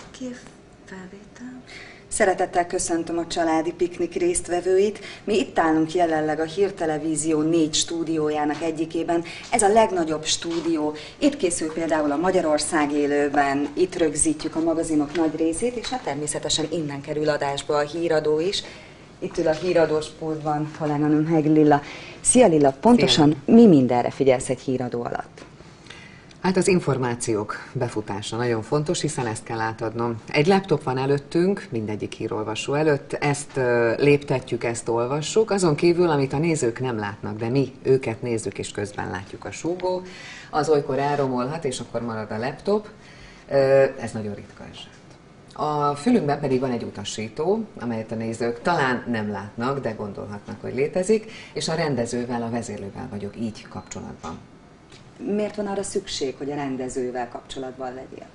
Oké, felvétel. Szeretettel köszöntöm a családi piknik résztvevőit. Mi itt állunk jelenleg a Hírtelevízió 4 stúdiójának egyikében. Ez a legnagyobb stúdió. Itt készül például a Magyarország élőben, itt rögzítjük a magazinok nagy részét, és hát természetesen innen kerül adásba a híradó is. Itt ül a híradós pultban kolléganőm Hegyi Lilla. Szia Lilla, pontosan mi mindenre figyelsz egy híradó alatt? Hát az információk befutása nagyon fontos, hiszen ezt kell átadnom. Egy laptop van előttünk, mindegyik hírolvasó előtt, ezt léptetjük, ezt olvassuk, azon kívül, amit a nézők nem látnak, de mi őket nézzük, és közben látjuk a súgó, az olykor elromolhat, és akkor marad a laptop. Ez nagyon ritka eset. A fülünkben pedig van egy utasító, amelyet a nézők talán nem látnak, de gondolhatnak, hogy létezik, és a rendezővel, a vezérlővel vagyok így kapcsolatban. Miért van arra szükség, hogy a rendezővel kapcsolatban legyél?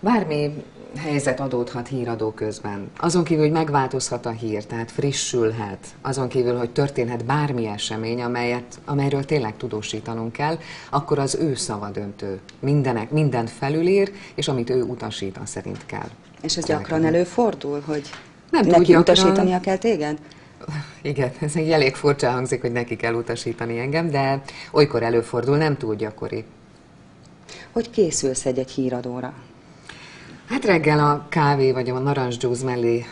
Bármi helyzet adódhat híradó közben. Azon kívül, hogy megváltozhat a hír, tehát frissülhet. Azon kívül, hogy történhet bármi esemény, amelyről tényleg tudósítanunk kell, akkor az ő szava döntő. Mindent felülír, és amit ő utasít, az szerint kell. És ez gyakran előfordul, hogy nem neki utasítania kell téged? Igen, ez egy elég furcsa hangzik, hogy neki kell utasítani engem, de olykor előfordul, nem túl gyakori. Hogy készülsz egy híradóra? Hát reggel a kávé vagy a narancsdzsúz mellé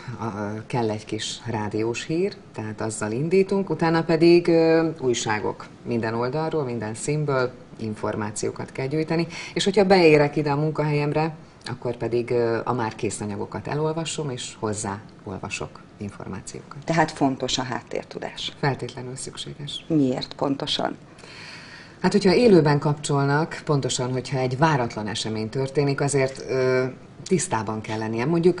kell egy kis rádiós hír, tehát azzal indítunk, utána pedig újságok minden oldalról, minden színből információkat kell gyűjteni, és hogyha beérek ide a munkahelyemre, akkor pedig a már kész anyagokat elolvasom, és hozzá olvasok információkat. Tehát fontos a háttértudás. Feltétlenül szükséges. Miért pontosan? Hát, hogyha élőben kapcsolnak, pontosan, hogyha egy váratlan esemény történik, azért tisztában kell lennie. Mondjuk,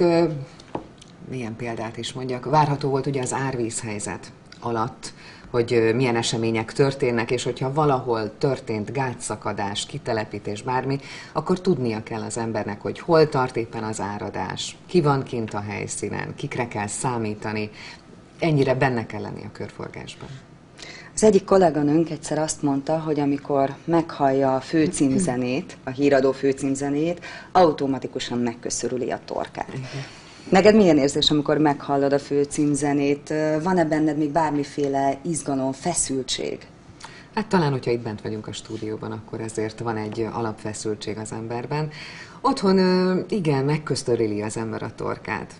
milyen példát is mondjak, várható volt ugye az árvízhelyzet alatt, hogy milyen események történnek, és hogyha valahol történt gátszakadás, kitelepítés, bármi, akkor tudnia kell az embernek, hogy hol tart éppen az áradás, ki van kint a helyszínen, kikre kell számítani, ennyire benne kell lenni a körforgásban. Az egyik kolléganőnk egyszer azt mondta, hogy amikor meghallja a főcímzenét, a híradó főcímzenét, automatikusan megköszörüli a torkát. Neked milyen érzés, amikor meghallod a főcímzenét? Van-e benned még bármiféle izgalom, feszültség? Hát talán, hogyha itt bent vagyunk a stúdióban, akkor ezért van egy alapfeszültség az emberben. Otthon igen, megköszörüli az ember a torkát.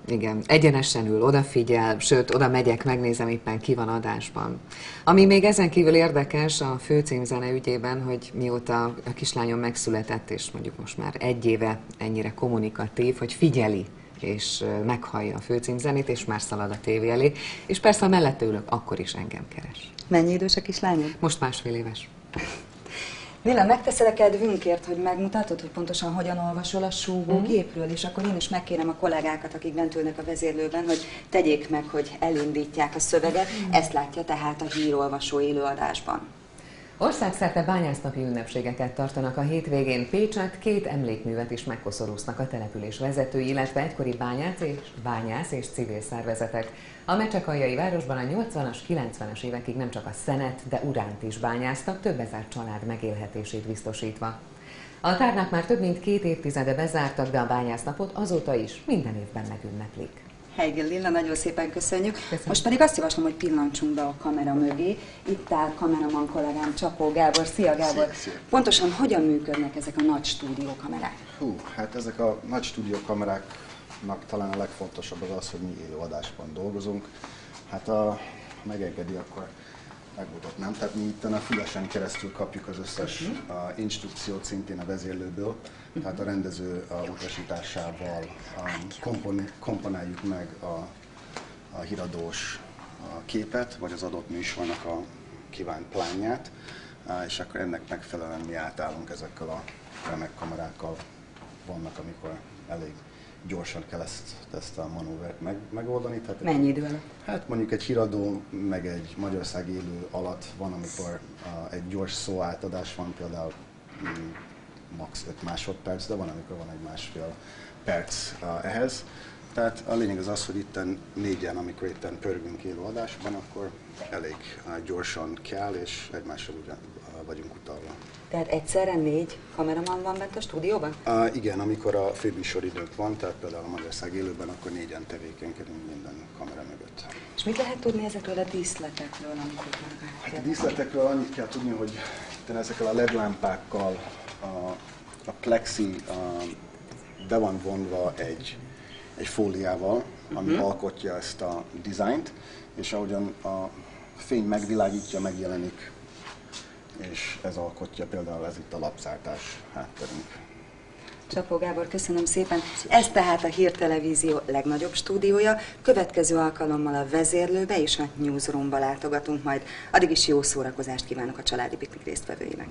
Igen, egyenesen ül, odafigyel, sőt, oda megyek, megnézem éppen ki van adásban. Ami még ezen kívül érdekes a főcímzene ügyében, hogy mióta a kislányom megszületett, és mondjuk most már 1 éve ennyire kommunikatív, hogy figyeli, és meghallja a főcímzenét, és már szalad a tévé elé, és persze, ha mellette ülök, akkor is engem keres. Mennyi idős a kislányom? Most 1,5 éves. Lilla, megteszed a kedvünkért, hogy megmutatod, hogy pontosan hogyan olvasol a súgógépről, és akkor én is megkérem a kollégákat, akik bent ülnek a vezérlőben, hogy tegyék meg, hogy elindítják a szöveget. Ezt látja tehát a hírolvasó élőadásban. Országszerte bányásznapi ünnepségeket tartanak a hétvégén. Pécsett 2 emlékművet is megkoszorúznak a település vezetői, illetve egykori bányász és civil szervezetek. A mecsekalljai városban a 80-as, 90-es évekig nem csak a szenet, de uránt is bányáztak, több ezer család megélhetését biztosítva. A tárnák már több mint 2 évtizede bezártak, de a bányásznapot azóta is minden évben megünneplik. Hegyi Lilla, nagyon szépen köszönjük. Köszönöm. Most pedig azt javaslom, hogy pillancsunk be a kamera mögé. Itt áll kameraman kollégám Csapó Gábor. Szia Gábor! Szia. Pontosan hogyan működnek ezek a nagy stúdiókamerák? Hát ezek a nagy stúdiókameráknak talán a legfontosabb az, hogy mi élőadásban dolgozunk. Hát ha megengedi, akkor megmutatnám. Tehát mi itt a fülesen keresztül kapjuk az összes instrukciót szintén a vezérlőből, tehát a rendező utasításával komponáljuk meg a híradós képet, vagy az adott műsornak a kívánt plánját, és akkor ennek megfelelően mi átállunk ezekkel a remek kamerákkal. Vannak, amikor elég gyorsan kell ezt a manővert megoldani. Tehát Mennyi idő alatt? Hát mondjuk egy híradó, meg egy Magyarország élő alatt van, amikor egy gyors szóátadás van, például max. 5 másodperc, de van, amikor van egy 1,5 perc ehhez. Tehát a lényeg az, hogy itten 4-en, amikor itten pörgünk élő adásban, akkor elég gyorsan kell, és egymással vagyunk utalva. Tehát egyszerre 4 kameraman van bent a stúdióban? Igen, amikor a főműsoridőnk van, tehát például a Magyarország élőben, akkor 4-en tevékenykedünk minden kamera mögött. És mit lehet tudni ezekről a díszletekről, amikor Hát a díszletekről annyit kell tudni, hogy ezekkel a LED lámpákkal a plexi be van vonva egy fóliával, ami alkotja ezt a dizájnt, és ahogyan a fény megvilágítja, megjelenik, és ez alkotja például ez itt a lapszártás hátterünk. Csapó Gábor, köszönöm szépen. Ez tehát a Hírtelevízió legnagyobb stúdiója. Következő alkalommal a vezérlőbe és a newsroomba látogatunk majd. Addig is jó szórakozást kívánok a családi piknik résztvevőinek.